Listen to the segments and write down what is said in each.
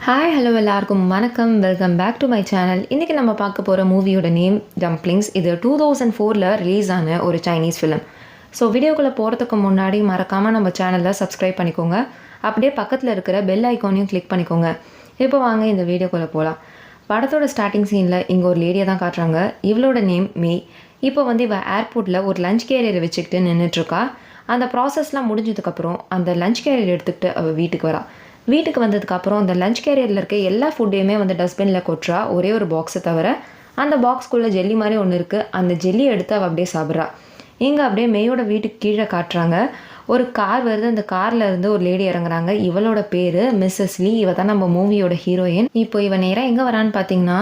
Hi hello எல்லாருக்கும் வணக்கம் welcome back to my channel. இன்றைக்கி நம்ம பார்க்க போகிற மூவியோட நேம் டம்ப்ளிங்ஸ். இது 2004 ரிலீஸ் ஆன ஒரு சைனீஸ் ஃபிலிம். ஸோ வீடியோக்குள்ளே போகிறதுக்கு முன்னாடி மறக்காமல் நம்ம சேனலில் சப்ஸ்கிரைப் பண்ணிக்கோங்க. அப்படியே பக்கத்தில் இருக்கிற பெல் ஐக்கானையும் கிளிக் பண்ணிக்கோங்க. இப்போ வாங்க இந்த வீடியோக்குள்ளே போகலாம். படத்தோட ஸ்டார்டிங் சீனில் இங்கே ஒரு லேடியை தான் காட்டுறாங்க. இவளோட நேம் மே. இப்போ இவள் ஏர்போர்ட்டில் ஒரு லஞ்ச் கேரியரை வச்சுக்கிட்டு நின்றுட்டுருக்கா. அந்த ப்ராசஸ்லாம் முடிஞ்சதுக்கப்புறம் அந்த லஞ்ச் கேரியர் எடுத்துக்கிட்டு அவள் வீட்டுக்கு வரா. வீட்டுக்கு வந்ததுக்கப்புறம் அந்த லஞ்ச் கேரியரில் இருக்க எல்லா ஃபுட்டையுமே டஸ்ட்பினில் கொட்டுறா, ஒரே ஒரு பாக்ஸை தவிர. அந்த பாக்ஸ்குள்ளே ஜெல்லி மாதிரி ஒன்று இருக்குது. அந்த ஜெல்லியை எடுத்து அவள் அப்படியே சாப்பிட்றா. இங்கே அப்படியே மேயோட வீட்டுக்கு கீழே காட்டுறாங்க. ஒரு கார் வருது. அந்த காரில் இருந்து ஒரு லேடி இறங்குறாங்க. இவளோட பேர் மிஸ்ஸஸ் லீ. இவ தான் நம்ம மூவியோட ஹீரோயின். இப்போ இவன் நேராக எங்கே வரான்னு பார்த்தீங்கன்னா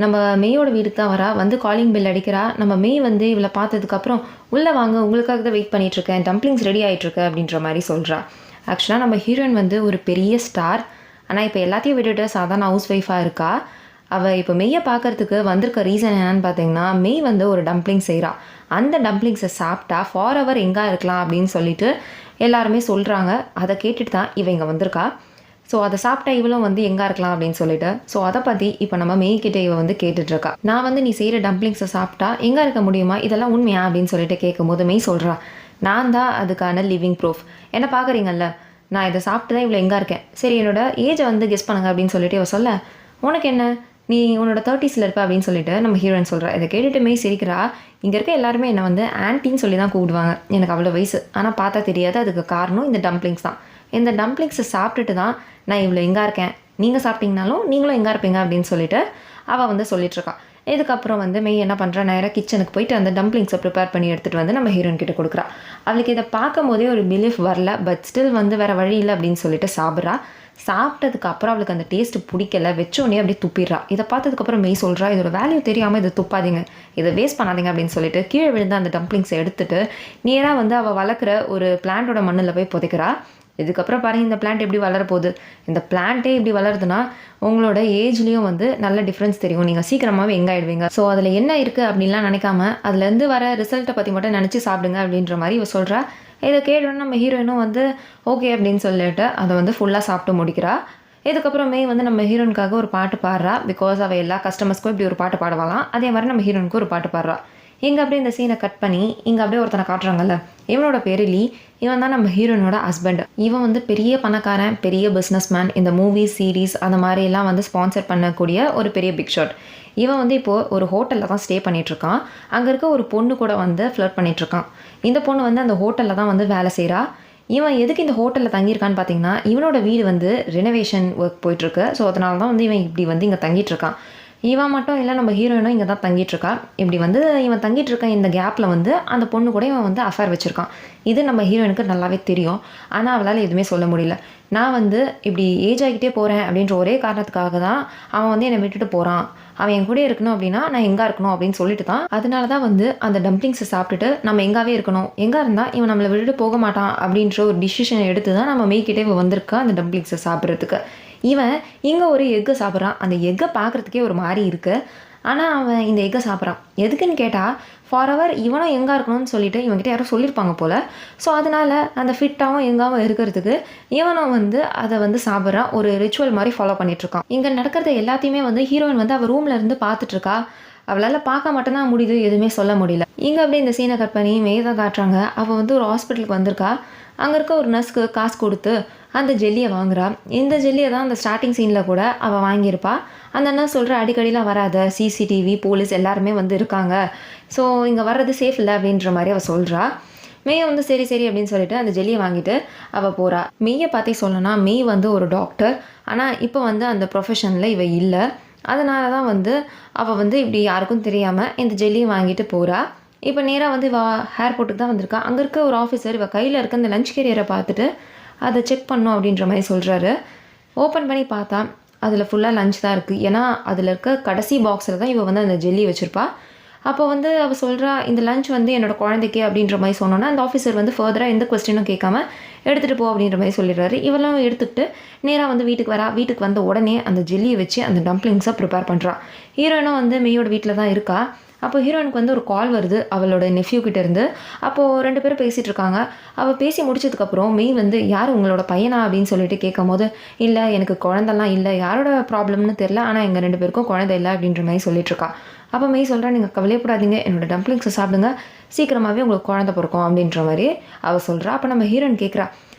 நம்ம மேயோட வீட்டுக்கு தான் வரா. காலிங் பில் அடிக்கிறா. நம்ம மே இவளை பார்த்ததுக்கப்புறம் உள்ளே வாங்க, உங்களுக்காக தான் வெயிட் பண்ணிகிட்ருக்கேன், டம்ப்ளிங்ஸ் ரெடி ஆகிட்டுருக்கு அப்படின்ற மாதிரி சொல்கிறா. ஆக்சுவலாக நம்ம ஹீரோயின் ஒரு பெரிய ஸ்டார். ஆனால் இப்போ எல்லாத்தையும் விட்டுட்டு சாதாரண ஹவுஸ் ஒய்ஃபாக இருக்கா. அவள் இப்போ மெய்யை பார்க்குறதுக்கு வந்திருக்க ரீசன் என்னென்னு பார்த்தீங்கன்னா, மெய் ஒரு டம்ப்ளிங் செய்கிறா. அந்த டம்ப்ளிங்ஸை சாப்பிட்டா ஃபார் எவர் எங்கே இருக்கலாம் அப்படின்னு சொல்லிட்டு எல்லாருமே சொல்கிறாங்க. அதை கேட்டுட்டு தான் இங்கே வந்திருக்கா. ஸோ அதை சாப்பிட்டா இவளும் எங்கே இருக்கலாம் அப்படின்னு சொல்லிட்டு, ஸோ அதை பற்றி இப்போ நம்ம மெய்கிட்ட கேட்டுட்ருக்கா. நான் நீ செய்கிற டம்ப்ளிங்ஸை சாப்பிட்டா எங்கே இருக்க முடியுமா, இதெல்லாம் உண்மையா அப்படின்னு சொல்லிட்டு கேட்கும்போது மெய் சொல்கிறா, நான் தான் அதுக்கான லிவிங் ப்ரூஃப். என்ன பார்க்குறீங்கல்ல, நான் இதை சாப்பிட்டு தான் இவ்வளோ எங்கே இருக்கேன். சரி, என்னோட ஏஜை கெஸ் பண்ணுங்க அப்படின்னு சொல்லிட்டு இவ சொல்ல, உனக்கு என்ன, நீ உன்னோட 30s இருப்ப அப்படின்னு சொல்லிட்டு நம்ம ஹீரோயின் சொல்கிறா. இதை கேட்டுட்டுமே சிரிக்கிறா. இங்கே இருக்க எல்லாருமே என்னை ஆன்ட்டின்னு சொல்லி தான் கூப்பிடுவாங்க. எனக்கு அவ்வளோ வயசு, ஆனால் பார்த்தா தெரியாது. அதுக்கு காரணம் இந்த டம்ப்ளிங்ஸ் தான். இந்த டம்ப்ளிங்ஸை சாப்பிட்டுட்டு தான் நான் இவ்வளோ எங்கே இருக்கேன். நீங்கள் சாப்பிட்டீங்கனாலும் நீங்களும் எங்கே இருப்பீங்க அப்படின்னு சொல்லிட்டு அவள் சொல்லிட்டுருக்கா. இதுக்கப்புறம் மெய் என்ன பண்ணுறா, நேராக கிச்சனுக்கு போயிட்டு அந்த டம்ப்ளிங்ஸை ப்ரிப்பேர் பண்ணி எடுத்துகிட்டு நம்ம ஹீரோயின் கிட்ட கொடுக்குறா. அவளுக்கு இதை பார்க்கும் போதே ஒரு பிலீஃப் வரல. பட் ஸ்டில் வேறு வழி இல்லை அப்படின்னு சொல்லிட்டு சாப்பிட்றா. சாப்பிட்டதுக்கப்புறம் அவளுக்கு அந்த டேஸ்ட்டு பிடிக்கல. வச்சோடனே அப்படியே துப்பிடுறா. இதை பார்த்ததுக்கப்புறம் மெய் சொல்கிறா, இதோட வேல்யூ தெரியாமல் இதை துப்பாதீங்க, இதை வேஸ்ட் பண்ணாதீங்க அப்படின்னு சொல்லிட்டு கீழே விழுந்து அந்த டம்ப்ளிங்ஸை எடுத்துகிட்டு நேராக அவள் வளர்க்குற ஒரு பிளான்ட்டோட மண்ணில் போய் புதைக்கிறா. இதுக்கப்புறம் பாருங்கள் இந்த பிளான்ட் எப்படி வளரப்போகுது. இந்த பிளான்ட்டே இப்படி வளருதுன்னா உங்களோட ஏஜ்லேயும் நல்ல டிஃப்ரென்ஸ் தெரியும். நீங்கள் சீக்கிரமாகவே எங்கே ஆகிடுவீங்க. ஸோ அதில் என்ன இருக்குது அப்படின்லாம் நினைக்காம அதுலேருந்து வர ரிசல்ட்டை பற்றி மட்டும் நினச்சி சாப்பிடுங்க அப்படின்ற மாதிரி இவ சொல்கிறா. இதை கேட்டோன்னு நம்ம ஹீரோயினும் ஓகே அப்படின்னு சொல்லிட்டு அதை ஃபுல்லாக சாப்பிட்டு முடிக்கிறா. இதுக்கப்புறமே நம்ம ஹீரோனுக்காக ஒரு பாட்டு பாடுறா. பிகாஸ் அவள் எல்லா கஸ்டமர்ஸ்க்கும் இப்படி ஒரு பாட்டு பாடுவாளாம். அதே மாதிரி நம்ம ஹீரோனுக்கு ஒரு பாட்டு பாடுறா. இங்கே அப்படியே இந்த சீனை கட் பண்ணி இங்கே அப்படியே ஒருத்தனை காட்டுறாங்கல்ல, இவனோட பேர் லீ. இவன் தான் நம்ம ஹீரோனோட ஹஸ்பண்ட். இவன் பெரிய பணக்காரன், பெரிய பிஸ்னஸ் மேன். இந்த மூவிஸ் சீரீஸ் அந்த மாதிரிலாம் ஸ்பான்சர் பண்ணக்கூடிய ஒரு பெரிய பிக் ஷாட். இவன் இப்போது ஒரு ஹோட்டலில் தான் ஸ்டே பண்ணிகிட்ருக்கான். அங்கே இருக்க ஒரு பொண்ணு கூட ஃப்ளர்ட் பண்ணிகிட்ருக்கான். இந்த பொண்ணு அந்த ஹோட்டலில் தான் வேலை செய்கிறா. இவன் எதுக்கு இந்த ஹோட்டலில் தங்கியிருக்கான்னு பார்த்தீங்கன்னா, இவனோட வீடு ரெனோவேஷன் ஒர்க் போயிட்டுருக்கு. ஸோ அதனால தான் இவன் இப்படி இங்கே தங்கிட்டுருக்கான். இவன் மட்டும் இல்லை, நம்ம ஹீரோயினும் இங்கே தான் தங்கிட்டுருக்கா. இப்படி இவன் தங்கிட்டு இந்த கேப்பில் அந்த பொண்ணு கூட இவன் அஃபேர் வச்சுருக்கான். இது நம்ம ஹீரோயினுக்கு நல்லாவே தெரியும். ஆனால் அவளால் எதுவுமே சொல்ல முடியல. நான் இப்படி ஏஜ் ஆகிட்டே போகிறேன் அப்படின்ற ஒரே காரணத்துக்காக தான் அவன் என்னை விட்டுட்டு போகிறான். அவன் என் கூட இருக்கணும் அப்படின்னா நான் எங்கே இருக்கணும் அப்படின்னு சொல்லிட்டு தான், அதனால தான் அந்த டம்ப்ளிங்ஸை சாப்பிட்டுட்டு நம்ம எங்காவே இருக்கணும், எங்கே இருந்தால் இவன் நம்மளை விட்டுட்டு போக மாட்டான் அப்படின்ற ஒரு டிசிஷனை எடுத்து தான் நம்ம மெய்கிட்டே வந்திருக்கா அந்த டம்ப்ளிங்ஸை சாப்பிட்றதுக்கு. இவன் இங்கே ஒரு எக்கை சாப்பிட்றான். அந்த எக்கை பார்க்குறதுக்கே ஒரு மாதிரி இருக்குது. ஆனால் அவன் இந்த எக்கை சாப்பிட்றான். எதுக்குன்னு கேட்டால், ஃபார் எவர் இவனும் எங்கே இருக்கணும்னு சொல்லிட்டு இவன்கிட்ட யாரும் சொல்லியிருப்பாங்க போல். ஸோ அதனால் அந்த ஃபிட்டாகவும் எங்காவும் இருக்கிறதுக்கு இவனும் அதை சாப்பிட்றான். ஒரு ரிச்சுவல் மாதிரி ஃபாலோ பண்ணிகிட்ருக்கான். இங்கே நடக்கிறத எல்லாத்தையுமே ஹீரோயின் அவள் ரூமில் இருந்து பார்த்துட்ருக்கா. அவளால் பார்க்க மட்டும்தான் முடியுது, எதுவுமே சொல்ல முடியல. இங்கே அப்படியே இந்த சீனை கட் பண்ணி மேதான் காட்டுறாங்க. அவள் ஒரு ஹாஸ்பிட்டலுக்கு வந்திருக்கா. அங்கே இருக்க ஒரு நர்ஸ்க்கு காசு கொடுத்து அந்த ஜெல்லியை வாங்குறா. இந்த ஜெல்லியை தான் அந்த ஸ்டார்டிங் சீனில் கூட அவள் வாங்கியிருப்பா. அந்த நர்ஸ் சொல்கிற, அடிக்கடிலாம் வராத, சிசிடிவி போலீஸ் எல்லாருமே இருக்காங்க, ஸோ இங்கே வர்றது சேஃப் இல்லை அப்படின்ற மாதிரி அவள் சொல்கிறா. மெய் சரி சரி அப்படின்னு சொல்லிட்டு அந்த ஜெல்லியை வாங்கிட்டு அவள் போகிறா. மெய்யை பார்த்தே சொல்லணும்னா மெய் ஒரு டாக்டர். ஆனால் இப்போ அந்த ப்ரொஃபஷனில் இவ இல்லை. அதனால தான் அவள் இப்படி யாருக்கும் தெரியாமல் இந்த ஜெல்லியை வாங்கிட்டு போகிறா. இப்போ நேராக இவ ஏர்போர்ட்டுக்கு தான் வந்திருக்கா. அங்கே இருக்க ஒரு ஆஃபீஸர் இவ கையில் இருக்க அந்த லஞ்ச் கேரியரை பார்த்துட்டு அதை செக் பண்ணோம் அப்படின்ற மாதிரி சொல்கிறாரு. ஓப்பன் பண்ணி பார்த்தா அதில் ஃபுல்லாக லஞ்ச் தான் இருக்குது. ஏன்னா அதில் இருக்க கடைசி பாக்ஸில் தான் இவ அந்த ஜெல்லி வச்சுருப்பா. அப்போ அவள் சொல்கிறா, இந்த லஞ்ச் என்னோட குழந்தைக்கு அப்படின்ற மாதிரி சொன்னோன்னா அந்த ஆஃபீஸர் ஃபர்தராக எந்த கொஸ்டினும் கேட்காம எடுத்துகிட்டு போ அப்படின்ற மாதிரி சொல்லிடுறாரு. இவெல்லாம் எடுத்துக்கிட்டு நேராக வீட்டுக்கு வரா. வீட்டுக்கு வந்த உடனே அந்த ஜெல்லியை வச்சு அந்த டம்ப்ளிங்ஸை ப்ரிப்பேர் பண்ணுறான். ஹீரோயினும் மெய்யோட வீட்டில் தான் இருக்கா. அப்போ ஹீரோயினுக்கு வந்து ஒரு கால் வருது அவளோட நெஃப்யூ கிட்ட இருந்து. அப்போது 2 பேரும் பேசிகிட்டு இருக்காங்க. அவள் பேசி முடிச்சதுக்கப்புறம் மெய் வந்து யார் உங்களோட பையனா அப்படின்னு சொல்லிட்டு கேட்கும்போது, இல்லை எனக்கு குழந்தெல்லாம் இல்லை, யாரோட ப்ராப்ளம்னு தெரில, ஆனால் எங்கள் 2 பேருக்கும் குழந்தை இல்லை அப்படின்ற மாதிரி சொல்லிட்டு இருக்கா. அப்போ மெய் சொல்கிறா, நீங்கள் கவலையப்படாதீங்க, என்னோட டம்ப்ளிங்ஸை சாப்பிடுங்க, சீக்கிரமாகவே உங்களுக்கு குழந்தை பிறக்கும் அப்படின்ற மாதிரி அவள் சொல்கிறா. அப்போ நம்ம ஹீரோயின் கேட்குறா,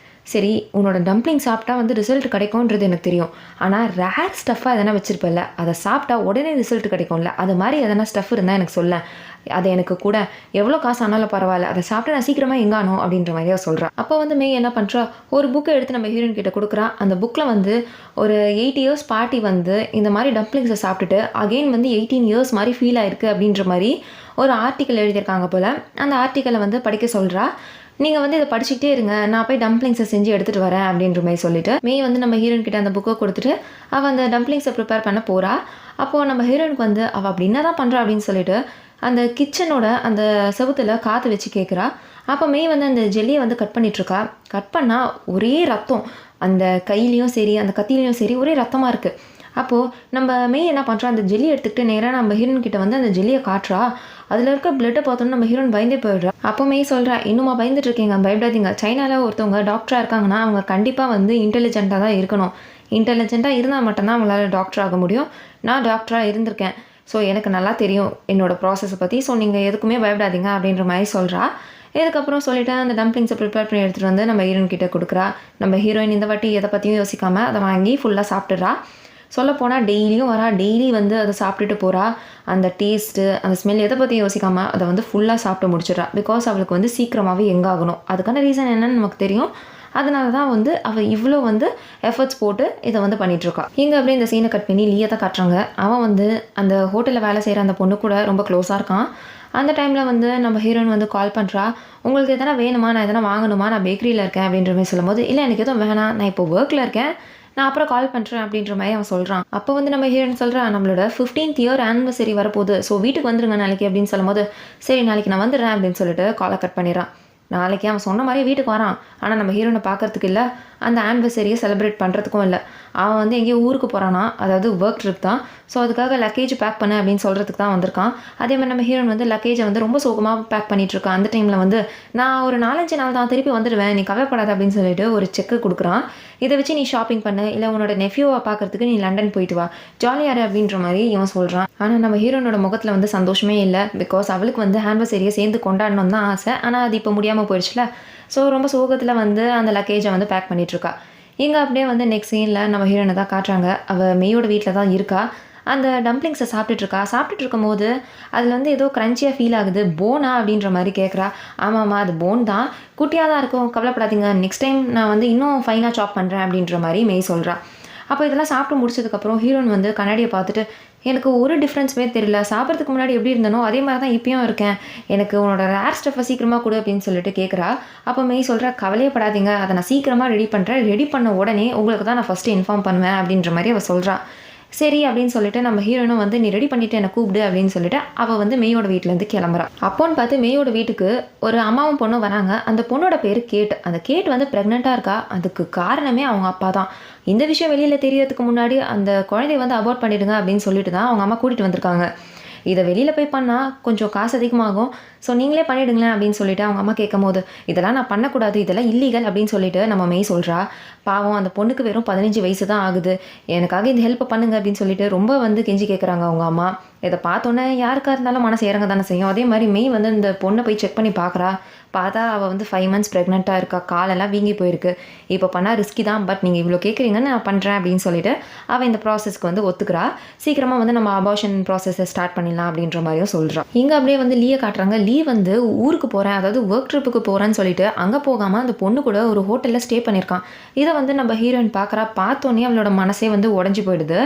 சரி உன்னோட டம்ப்ளிங் சாப்பிட்டா வந்து ரிசல்ட் கிடைக்கும்ன்றது எனக்கு தெரியும், ஆனால் ரேர் ஸ்டஃப்பாக எதனா வச்சுருப்பில்ல, அதை சாப்பிட்டா உடனே ரிசல்ட் கிடைக்கும்ல, அது மாதிரி எதனா ஸ்டஃப் இருந்தால் எனக்கு சொல்ல, அது எனக்கு கூட எவ்வளோ காசு ஆனாலும் பரவாயில்ல, அதை சாப்பிட்டு நான் சீக்கிரமாக எங்கானோ அப்படின்ற மாதிரியா சொல்கிறான். அப்போ வந்து மெய் என்ன பண்ணுறா, ஒரு புக்கை எடுத்து நம்ம ஹீரோயின் கிட்ட கொடுக்குறா. அந்த புக்கில் வந்து ஒரு 8 இயர்ஸ் பாட்டி வந்து இந்த மாதிரி டம்ப்ளிங்ஸை சாப்பிட்டுட்டு அகெயின் வந்து 18 இயர்ஸ் மாதிரி ஃபீல் ஆயிருக்கு அப்படின்ற மாதிரி ஒரு ஆர்டிக்கல் எழுதியிருக்காங்க போல். அந்த ஆர்டிக்கலை வந்து படிக்க சொல்கிறா. நீங்கள் வந்து இதை படிச்சுக்கிட்டே இருங்க, நான் போய் டம்ப்ளிங்ஸை செஞ்சு எடுத்துகிட்டு வரேன் அப்படின்ற மாதிரி சொல்லிட்டு மெய் வந்து நம்ம ஹீரோயின் கிட்ட அந்த புக்கை கொடுத்துட்டு அவள் அந்த டம்ப்ளிங்ஸை ப்ரிப்பேர் பண்ண போகிறா. அப்போது நம்ம ஹீரோயினுக்கு வந்து அவள் அப்படி என்ன தான் பண்ணுறா அப்படின்னு சொல்லிட்டு அந்த கிச்சனோட அந்த செவுத்தில் காற்று வச்சு கேட்குறா. அப்போ மெய் வந்து அந்த ஜெல்லியை வந்து கட் பண்ணிகிட்ருக்கா. கட் பண்ணால் ஒரே ரத்தம், அந்த கையிலையும் சரி அந்த கத்திலையும் சரி ஒரே ரத்தமாக இருக்குது. அப்போது நம்ம மெய் என்ன பண்ணுறா, அந்த ஜெல்லி எடுத்துக்கிட்டு நேராக நம்ம ஹீரோயின் கிட்ட வந்து அந்த ஜெல்லியை காட்டுறா. அதில் இருக்க பிளட்டை பார்த்தோன்னு நம்ம ஹீரோயின் பயந்தே போயிடுறா. அப்போ மெய் சொல்கிறா, இன்னுமா பயந்துட்டு இருக்கீங்க, பயப்படாதீங்க, சைனாவில் ஒருத்தவங்க டாக்டராக இருக்காங்கன்னா அவங்க கண்டிப்பாக வந்து இன்டெலிஜென்ட்டாக தான் இருக்கணும், இன்டெலிஜென்ட்டாக இருந்தால் மட்டும்தான் அவங்களால டாக்டர் ஆக முடியும். நான் டாக்டராக இருந்திருக்கேன், ஸோ எனக்கு நல்லா தெரியும் என்னோடய ப்ராசஸை பற்றி, ஸோ நீங்கள் எதுக்குமே பயப்படாதீங்க அப்படின்ற மாதிரி சொல்கிறா. இதுக்கப்புறம் சொல்லிவிட்டு அந்த டம்ப்ளிங்ஸை ப்ரிப்பேர் பண்ணி எடுத்துகிட்டு வந்து நம்ம ஹீரோயின் கிட்டே கொடுக்குறா. நம்ம ஹீரோயின் இந்த வாட்டி எதை பற்றியும் யோசிக்காமல் அதை வாங்கி ஃபுல்லாக சாப்பிட்டுறா. சொல்லப்போனால் டெய்லியும் வரா, டெய்லி வந்து அதை சாப்பிட்டுட்டு போகிறா. அந்த டேஸ்ட்டு அந்த ஸ்மெல் எதை பற்றியும் யோசிக்காமல் அதை வந்து ஃபுல்லாக சாப்பிட்டு முடிச்சிட்றா. பிகாஸ் அவளுக்கு வந்து சீக்கிரமாகவே எங்காகணும், அதுக்கான ரீசன் என்னன்னு நமக்கு தெரியும். அதனால தான் வந்து அவள் இவ்வளோ வந்து எஃபர்ட்ஸ் போட்டு இதை வந்து பண்ணிகிட்ருக்கா. இங்கே அப்படியே இந்த சீனை கட் பண்ணி லீயை தான் காட்டுறாங்க. அவன் வந்து அந்த ஹோட்டலில் வேலை செய்கிற அந்த பொண்ணு கூட ரொம்ப க்ளோஸாக இருக்கான். அந்த டைமில் வந்து நம்ம ஹீரோயின் வந்து கால் பண்ணுறா. உங்களுக்கு எதனா வேணுமா, நான் எதனா வாங்கணுமா, நான் பேக்கரியில் இருக்கேன் அப்படின்ற மாதிரி சொல்லும்போது, இல்லை எனக்கு எதுவும் வேணாம், நான் இப்போ ஒர்க்கில் இருக்கேன், நான் அப்புறம் கால் பண்ணுறேன் அப்படின்ற மாதிரி அவன் சொல்கிறான். அப்போ வந்து நம்ம ஹீரோயின் சொல்கிறா, நம்மளோட 15th இயர் ஆனிவர்சரி வரப்போகுது, ஸோ வீட்டுக்கு வந்துருங்க நாளைக்கு அப்படின்னு சொல்லும்போது, சரி நாளைக்கு நான் வந்துடுறேன் அப்படின்னு சொல்லிட்டு காலை கட் பண்ணிடுறான். நாளைக்கு அவன் சொன்ன மாதிரி வீட்டுக்கு வரான். ஆனால் நம்ம ஹீரோனை பார்க்கறதுக்கு இல்லை, அந்த ஆனிவர்சரியை செலிப்ரேட் பண்ணுறதுக்கும் இல்லை. அவன் வந்து எங்கேயோ ஊருக்கு போகிறானா, அதாவது ஒர்க் ட்ரிப் தான். ஸோ அதுக்காக லக்கேஜ் பேக் பண்ண அப்படின்னு சொல்கிறதுக்கு தான் வந்திருக்கான். அதே மாதிரி நம்ம ஹீரோன் வந்து லக்கேஜை வந்து ரொம்ப சோகமாக பேக் பண்ணிகிட்ருக்கான். அந்த டைமில் வந்து நான் ஒரு 4-5 நாள் தான் திருப்பி வந்துடுவேன், நீ கவலைப்படாத அப்படின்னு சொல்லிட்டு ஒரு செக்கு கொடுக்குறான். இதை வச்சு நீ ஷாப்பிங் பண்ணு, இல்லை உன்னோட நெஃப்யூவை பார்க்கறதுக்கு நீ லண்டன் போயிட்டு வா, ஜாலியாரு அப்படின்ற மாதிரி இவன் சொல்கிறான். ஆனால் நம்ம ஹீரோனோட முகத்தில் வந்து சந்தோஷமே இல்லை. பிகாஸ் அவளுக்கு வந்து ஆனிவர்சரியை சேர்ந்து கொண்டாடணும்னு தான் ஆசை, ஆனால் அது இப்போ முடியாமல் போயிடுச்சுல. ஸோ ரொம்ப சோகத்தில் வந்து அந்த லக்கேஜை வந்து பேக் பண்ணிகிட்ருக்கா. இங்கே அப்படியே வந்து நெக்ஸ்ட் சீனில் நம்ம ஹீரோனை தான் காட்டுறாங்க. அவள் மெய்யோட வீட்டில் தான் இருக்கா. அந்த டம்ப்ளிங்ஸை சாப்பிட்டுட்டு இருக்கும்போது அதில் வந்து ஏதோ க்ரன்ச்சியாக ஃபீல் ஆகுது, போனா அப்படின்ற மாதிரி கேட்குறா. ஆமாம்மா அது போன் தான், குட்டியாக தான் இருக்கும், கவலைப்படாதீங்க, நெக்ஸ்ட் டைம் நான் வந்து இன்னும் ஃபைனாக சாப் பண்ணுறேன் அப்படின்ற மாதிரி மெய் சொல்கிறா. அப்போ இதெல்லாம் சாப்பிட்டு முடிச்சதுக்கப்புறம் ஹீரோயின் வந்து கண்ணாடியை பார்த்துட்டு, எனக்கு ஒரு டிஃப்ரென்ஸுமே தெரியல, சாப்பிட்றதுக்கு முன்னாடி எப்படி இருந்தனோ அதே மாதிரி தான் இப்பயும் இருக்கேன், எனக்கு உன்னோட ரேர் ஸ்டஃப்பை சீக்கிரமாக கொடு அப்படின்னு சொல்லிட்டு கேட்குறா. அப்போ மெய் சொல்கிறா, கவலையப்படாதீங்க, அதை நான் சீக்கிரமாக ரெடி பண்ணுறேன், ரெடி பண்ண உடனே உங்களுக்கு தான் நான் ஃபஸ்ட்டு இன்ஃபார்ம் பண்ணுவேன் அப்படின்ற மாதிரி அவள் சொல்கிறா. சரி அப்படின்னு சொல்லிட்டு நம்ம ஹீரோனும் வந்து நீ ரெடி பண்ணிவிட்டு என்னை கூப்பிடு அப்படின்னு சொல்லிட்டு அவள் வந்து மெய்யோட வீட்டிலேருந்து கிளம்புறா. அப்போன்னு பார்த்து மெய்யோட வீட்டுக்கு ஒரு அம்மாவும் பொண்ணும் வராங்க. அந்த பொண்ணோட பேர் கேட். அந்த கேட் வந்து ப்ரெக்னெண்ட்டாக இருக்கா. அதுக்கு காரணமே அவங்க அப்பா தான். இந்த விஷயம் வெளியில் தெரியறதுக்கு முன்னாடி அந்த குழந்தைய வந்து அபார்ட் பண்ணிவிடுங்க அப்படின்னு சொல்லிட்டு தான் அவங்க அம்மா கூட்டிகிட்டு வந்திருக்காங்க. இதை வெளியில் போய் பண்ணால் கொஞ்சம் காசு அதிகமாகும், ஸோ நீங்களே பண்ணிவிடுங்களேன் அப்படின்னு சொல்லிட்டு அவங்க அம்மா கேட்கும் போது, இதெல்லாம் நான் பண்ணக்கூடாது, இதெல்லாம் இல்லீகல் அப்படின்னு சொல்லிட்டு நம்ம மெய் சொல்கிறா. பாவம் அந்த பொண்ணுக்கு வெறும் 15 வயசு தான் ஆகுது, எனக்காக இந்த ஹெல்ப் பண்ணுங்க அப்படின்னு சொல்லிட்டு ரொம்ப வந்து கெஞ்சி கேட்குறாங்க அவங்க அம்மா. இதை பார்த்தோன்னே யாருக்காக இருந்தாலும் மனசு இறங்க தானே செய்யும். அதே மாதிரி மெய் வந்து இந்த பொண்ணை போய் செக் பண்ணி பார்க்குறா. பார்த்தா அவள் வந்து 5 months ப்ரெக்னெண்ட்டாக இருக்கா, காலெல்லாம் வீங்கி போயிருக்கு. இப்போ பண்ணால் ரிஸ்கி தான், பட் நீங்கள் இவ்வளோ கேட்குறீங்கன்னு நான் பண்ணுறேன் அப்படின்னு சொல்லிட்டு அவள் இந்த ப்ராசஸ்க்கு வந்து ஒத்துக்கிறா. சீக்கிரமாக வந்து நம்ம அபார்ஷன் ப்ராசஸை ஸ்டார்ட் பண்ணிடலாம் அப்படின்ற மாதிரியும் சொல்கிறான். இங்கே அப்படியே வந்து லீயை காட்டுறாங்க. லீ வந்து ஊருக்கு போகிறேன், அதாவது ஒர்க் ட்ரிப்புக்கு போகிறேன்னு சொல்லிட்டு அங்கே போகாமல் அந்த பொண்ணு கூட ஒரு ஹோட்டலில் ஸ்டே பண்ணியிருக்கான். இதை வந்து நம்ம ஹீரோயின் பார்க்குறா. பார்த்தோன்னே அவளோட மனசே வந்து உடஞ்சி போயிடுது.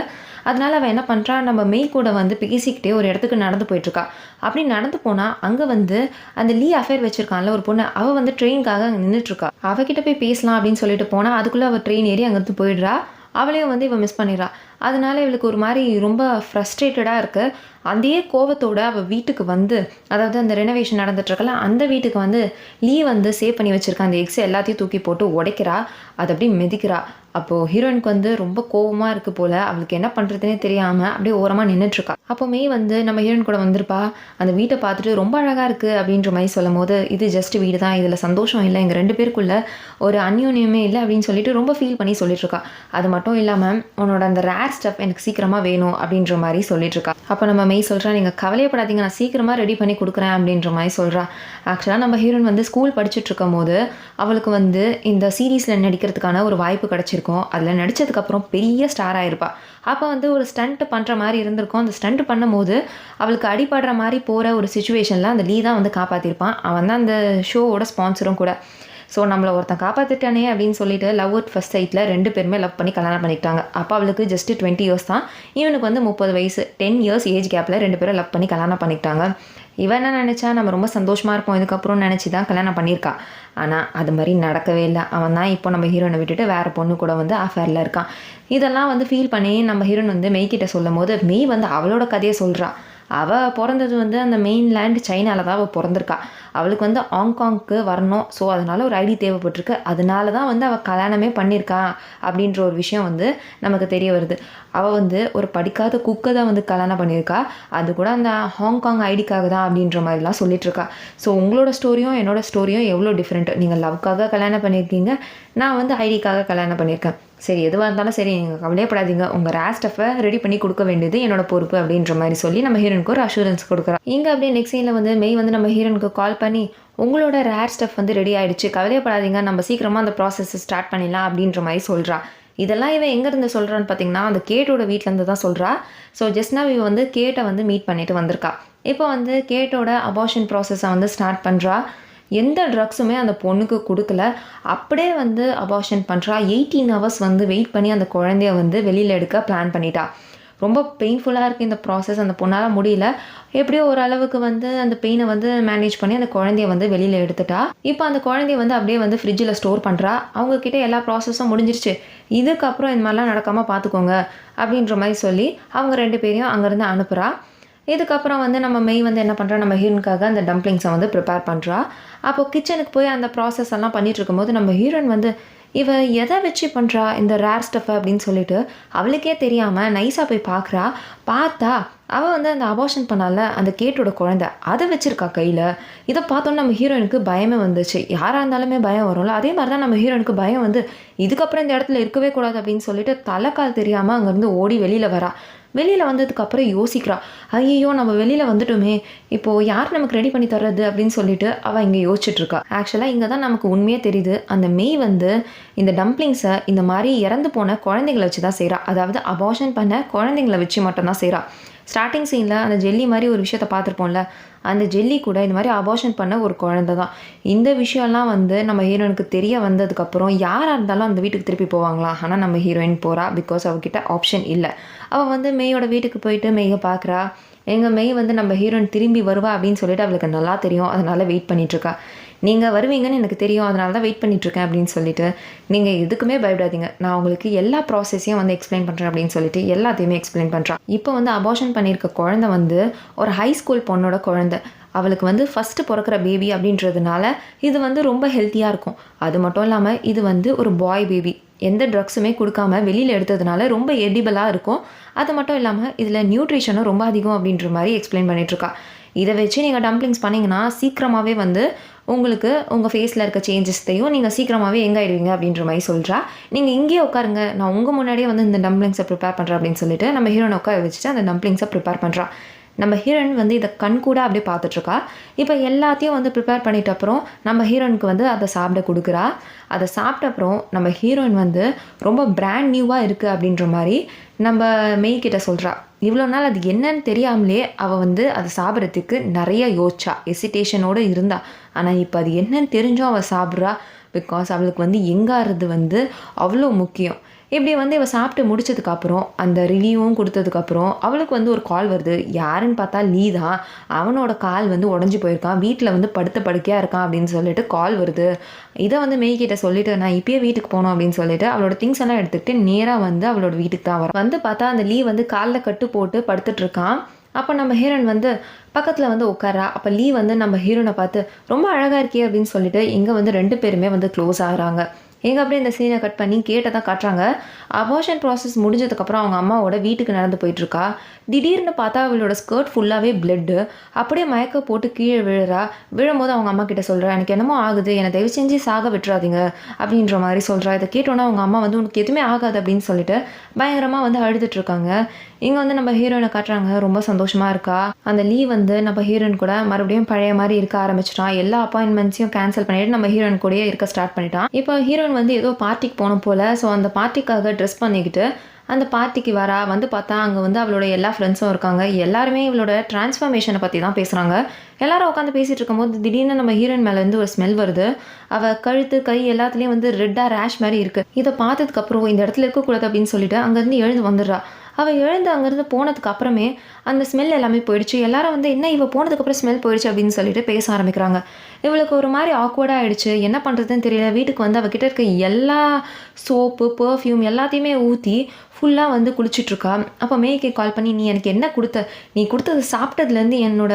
அதனால் அவள் என்ன பண்ணுறா, நம்ம மெய் கூட வந்து பேசிக்கிட்டே ஒரு இடத்துக்கு நடந்து போயிட்டுருக்கா. அப்படி நடந்து போனால் அங்கே வந்து அந்த லீ அஃபேர் வச்சுருக்கான்ல ஒரு பொண்ணு, அவள் வந்து ட்ரெயினுக்காக அங்கே நின்றுட்டுருக்கா. அவகிட்ட போய் பேசலாம் அப்படின்னு சொல்லிட்டு போனால் அதுக்குள்ளே அவள் ட்ரெயின் ஏறி அங்கேருந்து போயிடுறா. அவளையும் வந்து இவன் மிஸ் பண்ணிடுறா. அதனால இவளுக்கு ஒரு மாதிரி ரொம்ப ஃப்ரஸ்ட்ரேட்டடாக இருக்குது. அதே கோவத்தோட அவள் வீட்டுக்கு வந்து, அதாவது அந்த ரெனோவேஷன் நடந்துட்டுருக்கல அந்த வீட்டுக்கு வந்து லீ வந்து சேவ் பண்ணி வச்சுருக்க அந்த எக்ஸை எல்லாத்தையும் தூக்கி போட்டு உடைக்கிறா. அதை அப்படியே மிதிக்கிறா. அப்போது ஹீரோயினுக்கு வந்து ரொம்ப கோவமாக இருக்குது போல். அவளுக்கு என்ன பண்ணுறதுனே தெரியாமல் அப்படியே ஓரமாக நின்றுட்டுருக்கா. அப்போ மெய் வந்து நம்ம ஹீரோயின் கூட வந்திருப்பா. அந்த வீட்டை பார்த்துட்டு ரொம்ப அழகாக இருக்குது அப்படின்ற மாதிரி சொல்லும் போது, இது ஜஸ்ட் வீடு தான், இதில் சந்தோஷம் இல்லை, எங்கள் 2 பேருக்குள்ள ஒரு அந்யோன்யமே இல்லை அப்படின்னு சொல்லிட்டு ரொம்ப ஃபீல் பண்ணி சொல்லிட்டுருக்கா. அது மட்டும் இல்லாமல் உன்னோட அந்த ரேர் ஸ்டஃப் எனக்கு சீக்கிரமாக வேணும் அப்படின்ற மாதிரி சொல்லிட்டுருக்கா. அப்போ நம்ம மெய் சொல்கிறா, நீங்கள் கவலையப்படாதீங்க, நான் சீக்கிரமாக ரெடி பண்ணி கொடுக்குறேன் அப்படின்ற மாதிரி சொல்கிறா. ஆக்சுவலாக நம்ம ஹீரோயின் வந்து ஸ்கூல் படிச்சுட்டு இருக்கும் போது அவளுக்கு வந்து இந்த சீரீஸில் நடிக்கிறதுக்கான ஒரு வாய்ப்பு கிடச்சிருக்கும். அதில் நடித்ததுக்கப்புறம் பெரிய ஸ்டார் ஆகிருப்பா. அப்போ வந்து ஒரு ஸ்டண்ட் பண்ணுற மாதிரி இருந்திருக்கும். அந்த ஸ்டண்ட் பண்ணும்போது அவளுக்கு அடிபடுற மாதிரி போகிற ஒரு சுச்சுவேஷனில் அந்த லீ தான் வந்து காப்பாற்றிருப்பான். அவன் தான் அந்த ஷோவோட ஸ்பான்சரும் கூட. ஸோ நம்மளை ஒருத்தன் காப்பாற்றிட்டானே அப்படின்னு சொல்லிட்டு லவ் அட் ஃபர்ஸ்ட் சைட்டில் 2 பேருமே லவ் பண்ணி கல்யாணம் பண்ணிக்கிட்டாங்க. அப்போ அவளுக்கு ஜஸ்ட் 20 இயர்ஸ் தான், இவனுக்கு வந்து 30 வயசு. 10 இயர்ஸ் ஏஜ் கேப்பில் 2 பேரும் லவ் பண்ணி கல்யாணம் பண்ணிக்கிட்டாங்க. இவன் என்ன நினச்சா, நம்ம ரொம்ப சந்தோஷமாக இருப்போம் இதுக்கப்புறம் நினச்சி தான் கல்யாணம் பண்ணியிருக்கா. ஆனால் அது மாதிரி நடக்கவே இல்லை. அவன் தான் இப்போ நம்ம ஹீரோனை விட்டுட்டு வேறு பொண்ணு கூட வந்து அஃபேரில் இருக்கான். இதெல்லாம் வந்து ஃபீல் பண்ணி நம்ம ஹீரோயின் வந்து மெய்கிட்ட சொல்லும் போது மெய் வந்து அவளோட கதையை சொல்கிறா. அவள் பிறந்தது வந்து அந்த மெயின்லேண்ட் சைனாவில் தான் அவள் பிறந்திருக்கா. அவளுக்கு வந்து ஹாங்காங்க்கு வரணும். ஸோ அதனால் ஒரு ஐடி தேவைப்பட்டிருக்கு. அதனால தான் வந்து அவள் கல்யாணமே பண்ணியிருக்கா அப்படின்ற ஒரு விஷயம் வந்து நமக்கு தெரிய வருது. அவள் வந்து ஒரு படிக்காத குக்கை தான் வந்து கல்யாணம் பண்ணியிருக்கா. அது கூட அந்த ஹாங்காங் ஐடிக்காக தான் அப்படின்ற மாதிரிலாம் சொல்லிகிட்ருக்கா. ஸோ உங்களோட ஸ்டோரியும் என்னோட ஸ்டோரியும் எவ்வளோ டிஃப்ரெண்ட். நீங்கள் லவ்க்காக கல்யாணம் பண்ணியிருக்கீங்க, நான் வந்து ஐடிக்காக கல்யாணம் பண்ணியிருக்கேன். சரி, எதுவாக இருந்தாலும் சரி, நீங்கள் கவலையப்படாதீங்க, உங்கள் ரேர் ஸ்டஃபை ரெடி பண்ணி கொடுக்க வேண்டியது என்னோட பொறுப்பு அப்படின்ற மாதிரி சொல்லி நம்ம ஹீரோனுக்கு ஒரு அஷூரன்ஸ் கொடுக்குறா. இங்கே அப்படியே நெக்ஸ்ட் சீனில் வந்து மெய் வந்து நம்ம ஹீரோனுக்கு கால் பண்ணி, உங்களோட ரேர் ஸ்டஃப் வந்து ரெடி ஆகிடுச்சு, கவலையப்படாதீங்க, நம்ம சீக்கிரமாக அந்த ப்ராசஸை ஸ்டார்ட் பண்ணிடலாம் அப்படின்ற மாதிரி சொல்கிறா. இதெல்லாம் இவன் எங்கேருந்து சொல்கிறான்னு பார்த்தீங்கன்னா, அந்த கேட்டோட வீட்டிலேருந்து தான் சொல்கிறா. ஸோ ஜஸ்ட்னா இவ வந்து கேட்டை வந்து மீட் பண்ணிட்டு வந்திருக்கா. இப்போ வந்து கேட்டோட அபார்ஷன் ப்ராசஸை வந்து ஸ்டார்ட் பண்ணுறா. எந்த ட்ரக்ஸுமே அந்த பொண்ணுக்கு கொடுக்கல. அப்படியே வந்து அபார்ஷன் பண்ணுறா. 18 ஹவர்ஸ் வந்து வெயிட் பண்ணி அந்த குழந்தைய வந்து வெளியில் எடுக்க பிளான் பண்ணிட்டா. ரொம்ப பெயின்ஃபுல்லாக இருக்குது இந்த ப்ராசஸ். அந்த பொண்ணால் முடியல. எப்படியோ ஓரளவுக்கு வந்து அந்த பெயினை வந்து மேனேஜ் பண்ணி அந்த குழந்தைய வந்து வெளியில் எடுத்துட்டா. இப்போ அந்த குழந்தைய வந்து அப்படியே வந்து ஃப்ரிட்ஜில் ஸ்டோர் பண்ணுறா. அவங்கக்கிட்ட எல்லா ப்ராசஸும் முடிஞ்சிருச்சு, இதுக்கப்புறம் இந்த மாதிரிலாம் நடக்காமல் பார்த்துக்கோங்க அப்படின்ற மாதிரி சொல்லி அவங்க 2 பேரையும் அங்கேருந்து அனுப்புகிறா. இதுக்கப்புறம் வந்து நம்ம மெய் வந்து என்ன பண்ணுறா, நம்ம ஹீரோனுக்காக அந்த டம்ப்ளிங்ஸை வந்து ப்ரிப்பேர் பண்ணுறா. அப்போது கிச்சனுக்கு போய் அந்த ப்ராசஸ் எல்லாம் பண்ணிகிட்டு இருக்கும்போது நம்ம ஹீரோயின் வந்து இவ எதை வச்சு பண்ணுறா இந்த ரேர் ஸ்டஃப்பை அப்படின்னு சொல்லிட்டு அவளுக்கே தெரியாமல் நைஸாக போய் பார்க்குறா. பார்த்தா அவள் வந்து அந்த அபார்ஷன் பண்ணால அந்த கேட்டோட குழந்தை அதை வச்சுருக்கா கையில். இதை பார்த்தோன்னு நம்ம ஹீரோயினுக்கு பயமே வந்துச்சு. யாராக இருந்தாலுமே பயம் வரும்ல, அதே மாதிரி தான் நம்ம ஹீரோயினுக்கு பயம் வந்து இதுக்கப்புறம் இந்த இடத்துல இருக்கவே கூடாது அப்படின்னு சொல்லிட்டு தலைக்கால் தெரியாமல் அங்கேருந்து ஓடி வெளியில் வரா. வெளியில் வந்ததுக்கப்புறம் யோசிக்கிறா, ஐயோ நம்ம வெளியில் வந்துட்டோமே, இப்போது யார் நமக்கு ரெடி பண்ணி தர்றது அப்படின்னு சொல்லிட்டு அவள் இங்கே யோசிச்சுட்ருக்கா. ஆக்சுவலாக இங்கே தான் நமக்கு உண்மையே தெரியுது, அந்த மெய் வந்து இந்த டம்ப்ளிங்ஸை இந்த மாதிரி இறந்து போன குழந்தைங்களை வச்சு தான் செய்கிறா. அதாவது அபார்ஷன் பண்ண குழந்தைங்களை வச்சு மட்டும்தான் செய்கிறா. ஸ்டார்டிங் சீனில் அந்த ஜெல்லி மாதிரி ஒரு விஷயத்தை பார்த்துருப்போம்ல, அந்த ஜெல்லி கூட இந்த மாதிரி அபார்ஷன் பண்ண ஒரு குழந்தை தான். இந்த விஷயம்லாம் வந்து நம்ம ஹீரோயினுக்கு தெரிய வந்ததுக்கப்புறம் யாராக இருந்தாலும் அந்த வீட்டுக்கு திருப்பி போவாங்களா? ஆனால் நம்ம ஹீரோயின் போகிறா. பிகாஸ் அவகிட்ட ஆப்ஷன் இல்லை. அவள் வந்து மெய்யோட வீட்டுக்கு போயிட்டு மெய்யை பார்க்குறா. எங்கள் மெய் வந்து நம்ம ஹீரோயின் திரும்பி வருவா அப்படின்னு சொல்லிட்டு அவளுக்கு நல்லா தெரியும். அதனால் வெயிட் பண்ணிகிட்ருக்கா. நீங்கள் வருவீங்கன்னு எனக்கு தெரியும், அதனால தான் வெயிட் பண்ணிகிட்ருக்கேன் அப்படின்னு சொல்லிட்டு, நீங்கள் எதுக்குமே பயப்படாதீங்க, நான் உங்களுக்கு எல்லா ப்ராசஸையும் வந்து எக்ஸ்பிளைன் பண்ணுறேன் அப்படின்னு சொல்லிட்டு எல்லாத்தையுமே எக்ஸ்பிளைன் பண்ணுறான். இப்போ வந்து அபார்ஷன் பண்ணியிருக்க குழந்தை வந்து ஒரு ஹை ஸ்கூல் பொண்ணோட குழந்தை. அவளுக்கு வந்து ஃபஸ்ட்டு பிறக்கிற பேபி அப்படின்றதுனால இது வந்து ரொம்ப ஹெல்த்தியாக இருக்கும். அது மட்டும் இல்லாமல் இது வந்து ஒரு பாய் பேபி. எந்த ட்ரக்ஸுமே கொடுக்காம வெளியில் எடுத்ததுனால ரொம்ப எடிபிளாக இருக்கும். அது மட்டும் இல்லாமல் இதில் நியூட்ரிஷனும் ரொம்ப அதிகம் அப்படின்ற மாதிரி எக்ஸ்பிளைன் பண்ணிகிட்ருக்கா. இதை வச்சு நீங்கள் டம்ப்ளிங்ஸ் பண்ணிங்கன்னா சீக்கிரமாகவே வந்து உங்களுக்கு உங்கள் ஃபேஸில் இருக்க சேஞ்சஸ்த்தையும் நீங்கள் சீக்கிரமாகவே எங்கே ஆயிடுவீங்க அப்படின்ற மாதிரி சொல்கிறா. நீங்கள் இங்கேயே உட்காருங்க, நான் உங்கள் முன்னாடியே வந்து இந்த டம்ப்ளிங்ஸை ப்ரிப்பேர் பண்ணுறேன் அப்படின்னு சொல்லிட்டு நம்ம ஹீரோனை உட்கார வச்சுட்டு அந்த டம்ப்ளிங்ஸை ப்ரிப்பேர் பண்ணுறா. நம்ம ஹீரோயின் வந்து இதை கண் கூட அப்படியே பார்த்துட்ருக்கா. இப்போ எல்லாத்தையும் வந்து ப்ரிப்பேர் பண்ணிட்ட அப்புறம் நம்ம ஹீரோயினுக்கு வந்து அதை சாப்பிட கொடுக்குறா. அதை சாப்பிட்ட அப்புறம் நம்ம ஹீரோயின் வந்து ரொம்ப பிராண்ட் நியூவாக இருக்குது அப்படின்ற மாதிரி நம்ம மெய்கிட்ட சொல்கிறா. இவ்வளோ நாள் அது என்னன்னு தெரியாமலே அவள் வந்து அதை சாப்பிட்றதுக்கு நிறைய யோசிச்சா, எசிட்டேஷனோடு இருந்தா. ஆனால் இப்போ அது என்னன்னு தெரிஞ்சும் அவள் சாப்பிட்றா. பிகாஸ் அவளுக்கு வந்து எங்காறது வந்து அவ்வளோ முக்கியம். இப்படி வந்து இவள் சாப்பிட்டு முடிச்சதுக்கப்புறம் அந்த ரிவ்யூவும் கொடுத்ததுக்கப்புறம் அவளுக்கு வந்து ஒரு கால் வருது. யாருன்னு பார்த்தா லீ தான். அவனோட கால் வந்து உடஞ்சி போயிருக்கான், வீட்டில் வந்து படுத்த படுக்கையாக இருக்கான் அப்படின்னு சொல்லிட்டு கால் வருது. இதை வந்து மெய்கிட்ட சொல்லிட்டு நான் இப்பயே வீட்டுக்கு போகணும் அப்படின்னு சொல்லிட்டு அவளோட திங்ஸ் எல்லாம் எடுத்துக்கிட்டு நேராக வந்து அவளோட வீட்டுக்கு தான் வர. வந்து பார்த்தா அந்த லீ வந்து காலில் கட்டு போட்டு படுத்துட்ருக்கான். அப்போ நம்ம ஹீரோயின் வந்து பக்கத்தில் வந்து உட்காரா. அப்போ லீ வந்து நம்ம ஹீரோனை பார்த்து ரொம்ப அழகாக இருக்கே அப்படின்னு சொல்லிட்டு இங்கே வந்து 2 பேருமே வந்து க்ளோஸ் ஆகுறாங்க. எங்கே அப்படியே இந்த சீனை கட் பண்ணி கேட்டதான் காட்டுறாங்க. அபார்ஷன் ப்ராசஸ் முடிஞ்சதுக்கப்புறம் அவங்க அம்மாவோட வீட்டுக்கு நடந்து போயிட்டுருக்கா. திடீர்னு பார்த்தா அவளோட ஸ்கர்ட் ஃபுல்லாகவே பிளட்டு. அப்படியே மயக்க போட்டு கீழே விழுறா. விழும்போது அவங்க அம்மா கிட்ட சொல்கிறா, எனக்கு என்னமோ ஆகுது, என்னை தயவு செஞ்சு சாக விட்டுறாதீங்க அப்படின்ற மாதிரி சொல்கிறா. இதை கேட்டோன்னா அவங்க அம்மா வந்து உனக்கு எதுவுமே ஆகாது அப்படின்னு சொல்லிட்டு பயங்கரமாக வந்து அழுதுட்ருக்காங்க. இங்கே வந்து நம்ம ஹீரோயினை காட்டுறாங்க, ரொம்ப சந்தோஷமாக இருக்கா. அந்த லீ வந்து நம்ம ஹீரோயின் கூட மறுபடியும் பழைய மாதிரி இருக்க ஆரம்பிச்சிட்டான். எல்லா அப்பாயின்மெண்ட்ஸையும் கேன்சல் பண்ணிட்டு நம்ம ஹீரோயின் கூடயே இருக்க ஸ்டார்ட் பண்ணிட்டான். இப்போ ஹீரோயின் வந்து ஏதோ பார்ட்டிக்கு போன போல். ஸோ அந்த பார்ட்டிக்காக ட்ரெஸ் பண்ணிக்கிட்டு அந்த பார்ட்டிக்கு வரா. வந்து பார்த்தா அங்கே வந்து அவளோட எல்லா ஃப்ரெண்ட்ஸும் இருக்காங்க. எல்லாருமே இவளோட டிரான்ஸ்ஃபர்மேஷனை பற்றி தான் பேசுகிறாங்க. எல்லாரும் உட்காந்து பேசிகிட்டு இருக்கும்போது திடீர்னு நம்ம ஹீரோயின் மேலேருந்து ஒரு ஸ்மெல் வருது. அவள் கழுத்து கை எல்லாத்துலேயும் வந்து ரெட்டாக ரேஷ் மாதிரி இருக்குது. இதை பார்த்ததுக்கப்புறம் இந்த இடத்துல இருக்கக்கூடாது அப்படின்னு சொல்லிட்டு அங்கேருந்து எழுந்து வந்துடுறா. அவள் எழுந்து அங்கேருந்து போனதுக்கு அப்புறமே அந்த ஸ்மெல் எல்லாமே போயிடுச்சு. எல்லாரும் வந்து என்ன இவள் போனதுக்கப்புறம் ஸ்மெல் போயிடுச்சு அப்படின்னு சொல்லிட்டு பேச ஆரம்பிக்கிறாங்க. இவளுக்கு ஒரு மாதிரி ஆக்வர்டாக ஆகிடுச்சு. என்ன பண்ணுறதுன்னு தெரியல. வீட்டுக்கு வந்து அவகிட்ட இருக்க எல்லா சோப்பு பர்ஃப்யூம் எல்லாத்தையுமே ஊற்றி ஃபுல்லாக வந்து குளிச்சுட்ருக்கா. அப்போ மேய்க்கு கால் பண்ணி, நீ எனக்கு என்ன கொடுத்த, நீ கொடுத்தது சாப்பிட்டதுலேருந்து என்னோட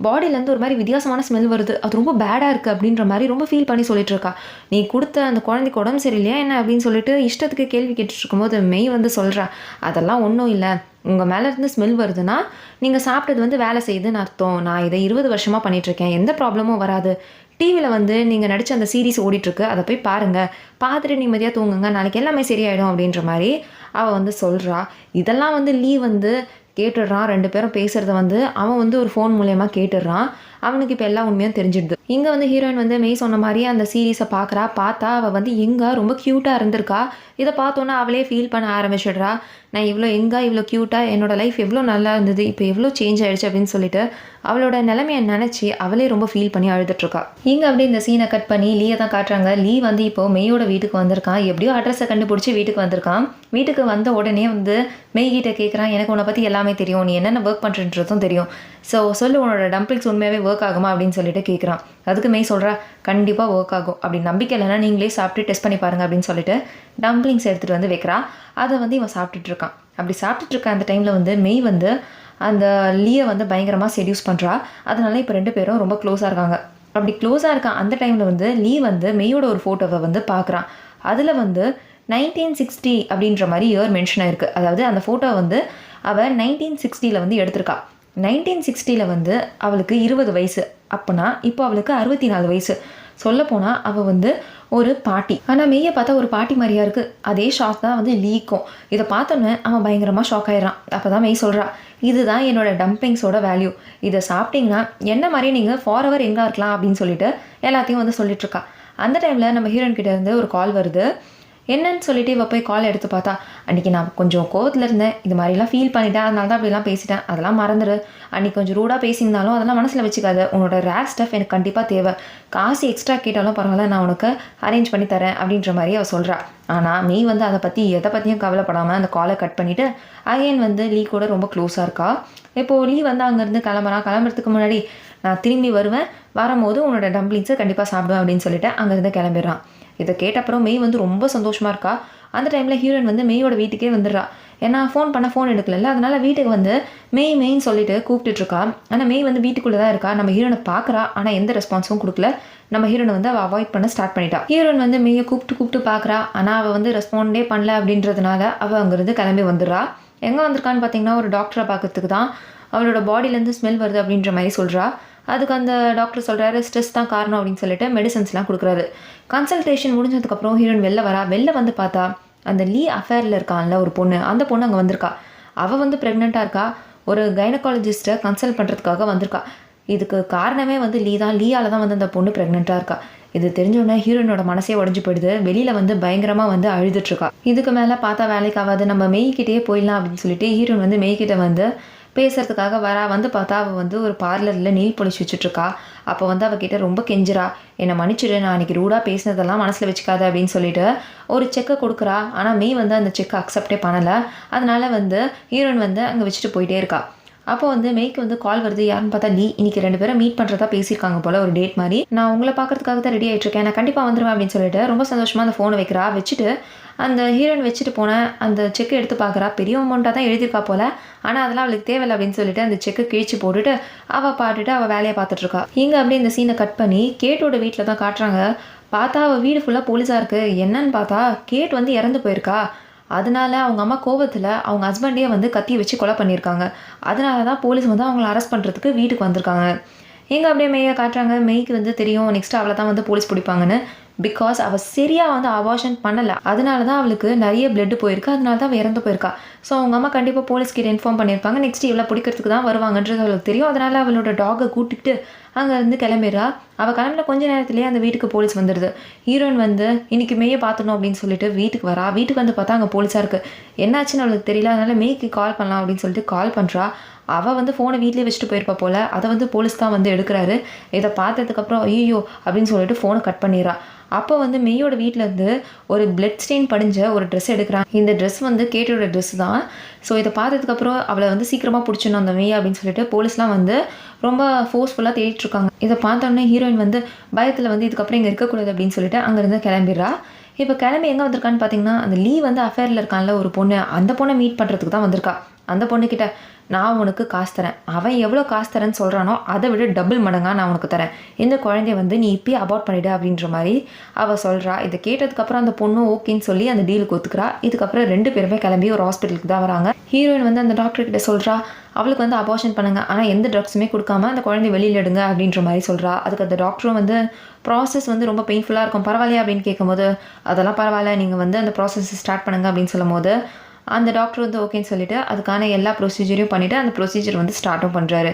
பாடியிலேருந்து ஒரு மாதிரி வித்தியாசமான ஸ்மெல் வருது, அது ரொம்ப பேடாக இருக்குது அப்படின்ற மாதிரி ரொம்ப ஃபீல் பண்ணி சொல்லிட்டுருக்கா. நீ கொடுத்த அந்த குழந்தைக்கு உடம்பு சரியில்லையா என்ன அப்படின்னு சொல்லிட்டு இஷ்டத்துக்கு கேள்வி கேட்டுட்ருக்கும்போது மெய் வந்து சொல்கிறா, அதெல்லாம் ஒன்றும் இல்லை, உங்கள் மேலே இருந்து ஸ்மெல் வருதுன்னா நீங்கள் சாப்பிட்டது வந்து வேலை செய்யுதுன்னு அர்த்தம். நான் இதை 20 வருஷமாக பண்ணிகிட்ருக்கேன், எந்த ப்ராப்ளமும் வராது. டிவியில் வந்து நீங்கள் நடித்த அந்த சீரீஸ் ஓடிட்டுருக்கு, அதை போய் பாருங்கள், பார்த்துட்டு நிம்மதியாக தூங்குங்க, நாளைக்கு எல்லாமே சரியாயிடும் அப்படின்ற மாதிரி அவள் வந்து சொல்கிறா. இதெல்லாம் வந்து லீ வந்து கேட்டுடுறான். 2 பேரும் பேசுகிறத வந்து அவன் வந்து ஒரு ஃபோன் மூலயமா கேட்டுடுறான். அவனுக்கு இப்போ எல்லா உண்மையும் தெரிஞ்சிடுது. இங்கே வந்து ஹீரோயின் வந்து மெய் சொன்ன மாதிரியே அந்த சீரீஸை பார்க்குறா. பார்த்தா அவள் வந்து எங்கே ரொம்ப க்யூட்டாக இருந்திருக்கா. இதை பார்த்தோன்னா அவளே ஃபீல் பண்ண ஆரம்பிச்சிடுறா. நான் இவ்வளோ இவ்வளோ க்யூட்டாக என்னோடய லைஃப் எவ்வளோ நல்லா இருந்தது, இப்போ எவ்வளோ சேஞ்ச் ஆகிடுச்சு அப்படின்னு சொல்லிட்டு அவளோட நிலைமையை நினச்சி அவளே ரொம்ப ஃபீல் பண்ணி அழுதுட்ருக்கா. இங்கே அப்படியே இந்த சீனை கட் பண்ணி லீயை தான் காட்டுறாங்க. லீ வந்து இப்போது மெய்யோட வீட்டுக்கு வந்திருக்கான். எப்படியோ அட்ரஸை கண்டுபிடிச்சி வீட்டுக்கு வந்திருக்கான். வீட்டுக்கு வந்த உடனே வந்து மெய்கிட்ட கேட்குறான், எனக்கு உன்னை பற்றி எல்லாமே தெரியும், நீ என்னென்ன ஒர்க் பண்ணுறதும் தெரியும், ஸோ சொல்லு உன்னோட டம்ப்ளிங்ஸ் உண்மையாகவே ஒர்க் ஆகுமா அப்படின்னு சொல்லிட்டு கேட்குறான். அதுக்கு மெய் சொல்கிறா, கண்டிப்பாக ஒர்க் ஆகும், அப்படி நம்பிக்கை இல்லைன்னா நீங்களே சாப்பிட்டு டெஸ்ட் பண்ணி பாருங்கள் அப்படின்னு சொல்லிட்டு டம்ப்ளிங்ஸ் எடுத்துகிட்டு வந்து வைக்கிறா. அதை வந்து இவன் சாப்பிட்டுட்டு இருக்கான். அப்படி சாப்பிட்டுட்டு இருக்க அந்த டைமில் வந்து மெய் வந்து அந்த லீயை வந்து பயங்கரமாக செடியூஸ் பண்ணுறா. அதனால இப்போ 2 பேரும் ரொம்ப க்ளோஸாக இருக்காங்க. அப்படி க்ளோஸாக இருக்கான் அந்த டைமில் வந்து லீ வந்து மெய்யோட ஒரு ஃபோட்டோவை வந்து பார்க்குறான். அதில் வந்து 1960 அப்படின்ற மாதிரி இயர் மென்ஷன் ஆயிருக்கு. அதாவது அந்த ஃபோட்டோ வந்து அவள் 1960 வந்து எடுத்திருக்கா. 1960 வந்து அவளுக்கு 20 வயசு. அப்போனா இப்போ அவளுக்கு 64 வயசு. சொல்லப்போனால் அவள் வந்து ஒரு பாட்டி. ஆனால் மெய்யை பார்த்தா ஒரு பாட்டி மாதிரியா இருக்குது. அதே ஷாக் தான் வந்து லீக்கும். இதை பார்த்தோன்னே அவன் பயங்கரமாக ஷாக் ஆயிடுறான். அப்போ தான் மெய் சொல்கிறா, இதுதான் என்னோட டம்ப்ளிங்ஸோட வேல்யூ, இதை சாப்பிட்டிங்கன்னா என்ன மாதிரி நீங்கள் ஃபார் எங்கே இருக்கலாம் அப்படின்னு சொல்லிட்டு எல்லாத்தையும் வந்து சொல்லிட்டுருக்கா. அந்த டைமில் நம்ம ஹீரோயின் கிட்டே இருந்து ஒரு கால் வருது. என்னன்னு சொல்லிட்டு இவள் போய் கால் எடுத்து பார்த்தா, அன்றைக்கி நான் கொஞ்சம் கோவத்தில் இருந்தேன், இது மாதிரிலாம் ஃபீல் பண்ணிட்டேன், அதனால தான் அப்படிலாம் பேசிட்டேன், அதெல்லாம் மறந்துடு. அன்றைக்கி கொஞ்சம் ரூடாக பேசியிருந்தாலும் அதெல்லாம் மனசில் வச்சுக்காத. உன்னோட ரேர் ஸ்டஃப் எனக்கு கண்டிப்பாக தேவை, காசு எக்ஸ்ட்ரா கேட்டாலும் பரவாயில்ல, நான் உனக்கு அரேஞ்ச் பண்ணி தரேன் அப்படின்ற மாதிரி அவள் சொல்கிறா. ஆனால் மெய் வந்து அதை பற்றி எதை பற்றியும் கவலைப்படாமல் அந்த காலை கட் பண்ணிவிட்டு அகைன் வந்து லீ கூட ரொம்ப க்ளோஸாக இருக்கா. இப்போது லீ வந்து அங்கேருந்து கிளம்புறதுக்கு முன்னாடி, நான் திரும்பி வரும்போது உன்னோட டம்ப்ளிங்ஸை கண்டிப்பாக சாப்பிடுவேன் அப்படின்னு சொல்லிட்டு அங்கேருந்து கிளம்பிடுறான். இதை கேட்டப்புறம் மெய் வந்து ரொம்ப சந்தோஷமாக இருக்கா. அந்த டைமில் ஹீரோயின் வந்து மெய்யோட வீட்டுக்கே வந்துடுறா. ஏன்னா ஃபோன் எடுக்கல, அதனால வீட்டுக்கு வந்து மெயின்னு சொல்லிட்டு கூப்பிட்டுட்ருக்கா. ஆனால் மெய் வந்து வீட்டுக்குள்ளே தான் இருக்கா. நம்ம ஹீரோனை பார்க்குறா, ஆனால் எந்த ரெஸ்பான்ஸும் கொடுக்கல. நம்ம ஹீரோனை வந்து அவள் அவாய்ட் பண்ண ஸ்டார்ட் பண்ணிட்டா. ஹீரோயின் வந்து மெய்யை கூப்பிட்டு பார்க்குறா. ஆனால் அவள் வந்து ரெஸ்பாண்டே பண்ணல. அப்படின்றதுனால அவள் அங்கேருந்து கிளம்பி வந்துடுறா. எங்கே வந்திருக்கான்னு பார்த்தீங்கன்னா ஒரு டாக்டரை பார்க்கறதுக்கு தான். அவளோட பாடியிலேருந்து ஸ்மெல் வருது அப்படின்ற மாதிரி சொல்கிறா. அதுக்கு அந்த டாக்டர் சொல்கிறாரு, ஸ்ட்ரெஸ் தான் காரணம் அப்படின்னு சொல்லிட்டு மெடிசன்ஸ்லாம் கொடுக்குறாரு. கன்சல்டேஷன் முடிஞ்சதுக்கப்புறம் ஹீரோயின் வெளில வந்து பார்த்தா அந்த லீ அஃபேரில் இருக்கான்ல ஒரு பொண்ணு, அந்த பொண்ணு அங்கே வந்திருக்கா. அவள் வந்து ப்ரெக்னெண்ட்டாக இருக்கா. ஒரு கைனகாலஜிஸ்ட்டை கன்சல்ட் பண்ணுறதுக்காக வந்திருக்கா. இதுக்கு காரணமே வந்து லீயால் தான் வந்து அந்த பொண்ணு ப்ரெக்னெண்ட்டாக இருக்கா. இது தெரிஞ்சோடனே ஹீரோயினோட மனசே உடஞ்சி போயிடுது. வெளியில் வந்து பயங்கரமாக வந்து அழுதுட்ருக்கா. இதுக்கு மேலே பார்த்தா வேலைக்கு ஆகாது, நம்ம மெய்கிட்டே போயிடலாம் அப்படின்னு சொல்லிட்டு ஹீரோயின் வந்து மெய்கிட்ட வந்து பேசுறதுக்காக வந்து பார்த்தா அவள் வந்து ஒரு பார்லரில் நெயில் பாலிஷ் வச்சுட்ருக்கா. அப்போ வந்து அவகிட்ட ரொம்ப கெஞ்சிரா, என்னை மன்னிச்சிடு, நான் அன்றைக்கி ரூடாக பேசினதெல்லாம் மனசில் வச்சுக்காத அப்படின்னு சொல்லிட்டு ஒரு செக்கை கொடுக்குறா. ஆனால் மெய் வந்து அந்த செக்கை அக்செப்டே பண்ணலை. அதனால வந்து ஹீரோயின் வந்து அங்கே வச்சுட்டு போயிட்டே இருக்கா. அப்போ வந்து மெய்க்கு வந்து கால் வருது. யாருன்னு பார்த்தா லீ. இன்னைக்கு 2 பேரும் மீட் பண்ணுறதா பேசியிருக்காங்க போல், ஒரு டேட் மாதிரி. நான் உங்களை பார்க்கறதுக்காக தான் ரெடி ஆகிட்டுருக்கேன், நான் கண்டிப்பாக வந்துடுவேன் அப்படின்னு சொல்லிட்டு ரொம்ப சந்தோஷமாக அந்த ஃபோனை வைக்கிறா. வச்சுட்டு அந்த ஹீரோயின் வச்சுட்டு போன அந்த செக்கை எடுத்து பார்க்குறா. பெரிய அமௌண்ட்டாக தான் எழுதியிருக்கா போல், ஆனால் அதெல்லாம் அவளுக்கு தேவையில்லை அப்படின்னு சொல்லிட்டு அந்த செக்கை கிழிச்சு போட்டுட்டு அவள் வேலையை பார்த்துட்ருக்கா. இங்கே அப்படியே இந்த சீனை கட் பண்ணி கேட்டோட வீட்டில் தான் காட்டுறாங்க. பார்த்தா அவள் வீடு ஃபுல்லாக போலீஸாக இருக்குது. என்னன்னு பார்த்தா கேட் வந்து இறந்து போயிருக்கா. அதனால அவங்க அம்மா கோபத்தில் அவங்க ஹஸ்பண்டையே வந்து கத்தி வச்சு கொலை பண்ணியிருக்காங்க. அதனால தான் போலீஸ் வந்து அவங்கள அரெஸ்ட் பண்ணுறதுக்கு வீட்டுக்கு வந்திருக்காங்க. எங்கே அப்படியே மெய்யை காட்டுறாங்க. மெய்க்கு வந்து தெரியும் நெக்ஸ்ட் அவளை தான் வந்து போலீஸ் பிடிப்பாங்கன்னு. பிகாஸ் அவள் சரியாக வந்து அபார்ஷன் பண்ணலை, அதனால தான் அவளுக்கு நிறைய பிளட் போயிருக்கு, அதனால தான் அவள் இறந்து போயிருக்கா. ஸோ அவங்க அம்மா கண்டிப்பாக போலீஸ்கிட்ட இன்ஃபார்ம் பண்ணியிருப்பாங்க. நெக்ஸ்ட் இவளை பிடிக்கிறதுக்கு தான் வருவாங்கன்றது அவளுக்கு தெரியும். அதனால் அவளோட டாகை கூட்டிகிட்டு அங்கேருந்து கிளம்பிடுறா. அவள் கிளம்பின கொஞ்ச நேரத்துலேயே அந்த வீட்டுக்கு போலீஸ் வந்துடுது. ஹீரோயின் வந்து இன்னைக்கு மெய்யை பார்த்தணும் அப்படின்னு சொல்லிட்டு வீட்டுக்கு வரா. வீட்டுக்கு வந்து பார்த்தா அங்கே போலீஸாக இருக்குது. என்னாச்சுன்னு அவளுக்கு தெரியல. அதனால் மெய்க்கு கால் பண்ணலாம் அப்படின்னு சொல்லிட்டு கால் பண்ணுறா. அவள் வந்து ஃபோனை வீட்லேயே வச்சுட்டு போயிருப்பா போல். அதை வந்து போலீஸ் தான் வந்து எடுக்கிறாரு. இதை பார்த்ததுக்கப்புறம் ஐயோ அப்படின்னு சொல்லிட்டு ஃபோனை கட் பண்ணிடுறா. அப்போ வந்து மெய்யோட வீட்டிலேருந்து ஒரு பிளட் ஸ்டெயின் படிஞ்ச ஒரு ட்ரெஸ் எடுக்கிறான். இந்த ட்ரெஸ் வந்து கேட்டோட ட்ரெஸ் தான். ஸோ இதை பார்த்ததுக்கப்புறம் அவளை வந்து சீக்கிரமாக பிடிச்சிடணும் அந்த மெய் அப்படின்னு சொல்லிட்டு போலீஸ்லாம் வந்து ரொம்ப ஃபோர்ஸ்ஃபுல்லாக தேடிட்டுருக்காங்க. இதை பார்த்தோன்னே ஹீரோயின் வந்து பயத்தில் வந்து இதுக்கப்புறம் இங்கே இருக்கக்கூடாது அப்படின்னு சொல்லிட்டு அங்கேருந்து கிளம்பிடுறா. இப்போ கிளம்பி எங்கே வந்திருக்கான்னு பார்த்தீங்கன்னா, அந்த லீ வந்து அஃபேரில் இருக்கான்ல ஒரு பொண்ணு, அந்த பொண்ணை மீட் பண்ணுறதுக்கு தான் வந்திருக்கா. அந்த பொண்ணுக்கிட்ட நான் உனக்கு காசு தரேன், அவன் எவ்வளோ காசு தரேன்னு சொல்கிறானோ அதை விட டபுள் மடங்காக நான் உனக்கு தரேன், இந்த குழந்தைய வந்து நீ இப்பயே அபார்ட் பண்ணிவிடு அப்படின்ற மாதிரி அவள் சொல்கிறா. இதை கேட்டதுக்கப்புறம் அந்த பொண்ணு ஓகேன்னு சொல்லி அந்த டீலுக்கு ஒத்துக்கிறா. இதுக்கப்புறம் 2 பேருமே கிளம்பி ஒரு ஹாஸ்பிட்டலுக்கு தான் வராங்க. ஹீரோயின் வந்து அந்த டாக்டர்கிட்ட சொல்கிறா அவளுக்கு வந்து அபார்ஷன் பண்ணுங்க, ஆனால் எந்த ட்ரக்ஸுமே கொடுக்காம அந்த குழந்தைய வெளியில் எடுங்க அப்படின்ற மாதிரி சொல்கிறா. அதுக்கு அந்த டாக்டரும் வந்து ப்ராசஸ் வந்து ரொம்ப பெயின்ஃபுல்லாக இருக்கும், பரவாயில்லையா அப்படின்னு கேட்கும்போது அதெல்லாம் பரவாயில்ல, நீங்கள் வந்து அந்த ப்ராசஸ் ஸ்டார்ட் பண்ணுங்க அப்படின்னு சொல்லும் போது அந்த டாக்டர் வந்து ஓகேன்னு சொல்லிட்டு அதுக்கான எல்லா ப்ரொசீஜரையும் பண்ணிவிட்டு அந்த ப்ரொசீஜர் வந்து ஸ்டார்ட்டும் பண்ணுறாரு.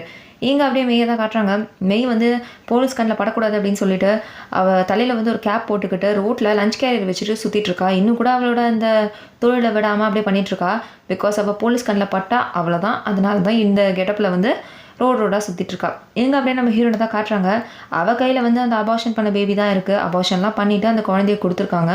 இங்கே அப்படியே மெய்யை தான் காட்டுறாங்க. மெய் வந்து போலீஸ் கண்ணில் படக்கூடாது அப்படின்னு சொல்லிட்டு அவள் தலையில் வந்து ஒரு கேப் போட்டுக்கிட்டு ரோட்டில் லஞ்ச் கேரியர் வச்சுட்டு சுற்றிட்டுருக்கா. இன்னும் கூட அவளோட அந்த தொழிலை விடாமல் அப்படியே பண்ணிகிட்ருக்கா. பிகாஸ் அவள் போலீஸ் கண்ணில் பட்டா அவ்வளோதான். அதனால தான் இந்த கெட்டப்பில் வந்து ரோடாக சுற்றிட்டுருக்கா. எங்கே அப்படியே நம்ம ஹீரோனை தான் காட்டுறாங்க. அவள் கையில் வந்து அந்த அபார்ஷன் பண்ண பேபி தான் இருக்குது. அபார்ஷன்லாம் பண்ணிவிட்டு அந்த குழந்தைய கொடுத்துருக்காங்க.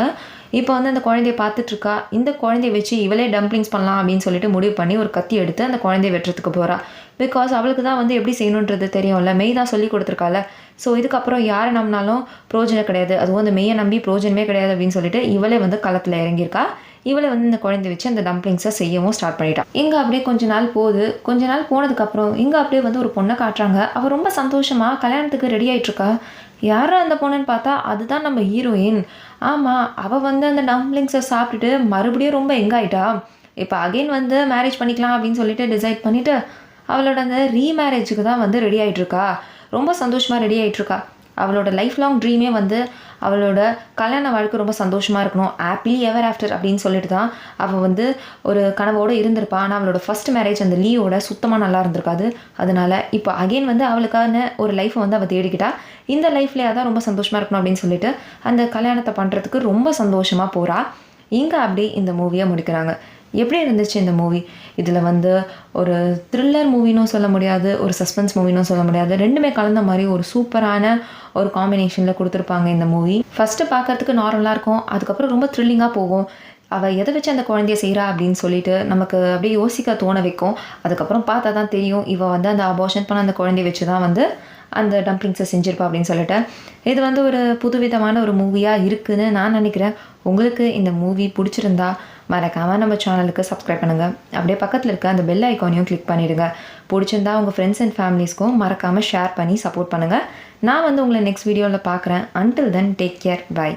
இப்போ வந்து அந்த குழந்தைய பார்த்துட்ருக்கா. இந்த குழந்தைய வச்சு இவளே டம்ப்ளிங்ஸ் பண்ணலாம் அப்படின்னு சொல்லிட்டு முடிவு பண்ணி ஒரு கத்தி எடுத்து அந்த குழந்தைய வெட்டுறதுக்கு போகிறா. பிகாஸ் அவளுக்கு தான் வந்து எப்படி செய்யணுன்றது தெரியும்ல, மெய் தான் சொல்லி கொடுத்துருக்கால. ஸோ இதுக்கப்புறம் யாரை நம்பினாலும் பிரோஜனம் கிடையாது, அதுவும் அந்த மெய்யை நம்பி பிரோஜனமே கிடையாது அப்படின்னு சொல்லிட்டு இவளே வந்து களத்தில் இறங்கியிருக்கா. இவளை வந்து இந்த குழந்தைய வச்சு அந்த டம்ப்ளிங்ஸை செய்யவும் ஸ்டார்ட் பண்ணிட்டான். இங்கே அப்படியே கொஞ்ச நாள் போகுது. கொஞ்ச நாள் போனதுக்கப்புறம் இங்கே அப்படியே வந்து ஒரு பொண்ணை காட்டுறாங்க. அவள் ரொம்ப சந்தோஷமாக கல்யாணத்துக்கு ரெடி ஆகிட்டுருக்கா. யாரா அந்த பொண்ணுன்னு பார்த்தா அதுதான் நம்ம ஹீரோயின். ஆமாம், அவள் வந்து அந்த டம்ப்ளிங்ஸை சாப்பிட்டுட்டு மறுபடியும் ரொம்ப எங்காயிட்டா. இப்போ அகெயின் வந்து மேரேஜ் பண்ணிக்கலாம் அப்படின்னு சொல்லிட்டு டிசைட் பண்ணிவிட்டு அவளோட அந்த ரீமேரேஜுக்கு தான் வந்து ரெடி ஆகிட்டுருக்கா. ரொம்ப சந்தோஷமாக ரெடி ஆகிட்டுருக்கா. அவளோட லைஃப் லாங் ட்ரீமே வந்து அவளோட கல்யாண வாழ்க்கை ரொம்ப சந்தோஷமாக இருக்கணும், ஹாப்பிலி எவர் ஆஃப்டர் அப்படின்னு சொல்லிட்டு தான் அவள் வந்து ஒரு கனவோடு இருந்திருப்பா. ஆனால் அவளோட ஃபர்ஸ்ட் மேரேஜ் அந்த லீயோட சுத்தமாக நல்லா இருந்திருக்காது. அதனால் இப்போ அகெயின் வந்து அவளுக்கான ஒரு லைஃப்பை வந்து அவள் தேடிக்கிட்டா. இந்த லைஃப்லேயே தான் ரொம்ப சந்தோஷமாக இருக்கணும் அப்படின்னு சொல்லிட்டு அந்த கல்யாணத்தை பண்ணுறதுக்கு ரொம்ப சந்தோஷமாக போகிறா. இங்கே அப்படி இந்த மூவியை முடிக்கிறாங்க. எப்படி இருந்துச்சு இந்த மூவி? இதில் வந்து ஒரு த்ரில்லர் மூவினும் சொல்ல முடியாது, ஒரு சஸ்பென்ஸ் மூவினும் சொல்ல முடியாது, ரெண்டுமே கலந்த மாதிரி ஒரு சூப்பரான ஒரு காம்பினேஷனில் கொடுத்துருப்பாங்க இந்த மூவி. ஃபஸ்ட்டு பார்க்குறதுக்கு நார்மலாக இருக்கும், அதுக்கப்புறம் ரொம்ப த்ரில்லிங்காக போகும். அவள் எதை வச்சு அந்த குழந்தைய செய்கிறா அப்படின்னு சொல்லிட்டு நமக்கு அப்படியே யோசிக்க தோண வைக்கும். அதுக்கப்புறம் பார்த்தா தான் தெரியும் இவள் வந்து அந்த அபார்ஷன் பண்ண அந்த குழந்தைய வச்சு தான் வந்து அந்த டம்ப்ளிங்ஸை செஞ்சுருப்பா அப்படின்னு சொல்லிட்டு. இது வந்து ஒரு புதுவிதமான ஒரு மூவியாக இருக்குதுன்னு நான் நினைக்கிறேன். உங்களுக்கு இந்த மூவி பிடிச்சிருந்தா மறக்காமல் நம்ம சேனலுக்கு சப்ஸ்கிரைப் பண்ணுங்கள். அப்படியே பக்கத்தில் இருக்க அந்த பெல் ஐக்கானையும் கிளிக் பண்ணிவிடுங்க. பிடிச்சிருந்தா உங்கள் ஃப்ரெண்ட்ஸ் அண்ட் ஃபேமிலிஸ்க்கும் மறக்காமல் ஷேர் பண்ணி சப்போர்ட் பண்ணுங்கள். நான் வந்து உங்களை நெக்ஸ்ட் வீடியோவில் பார்க்குறேன். Until then take care, by.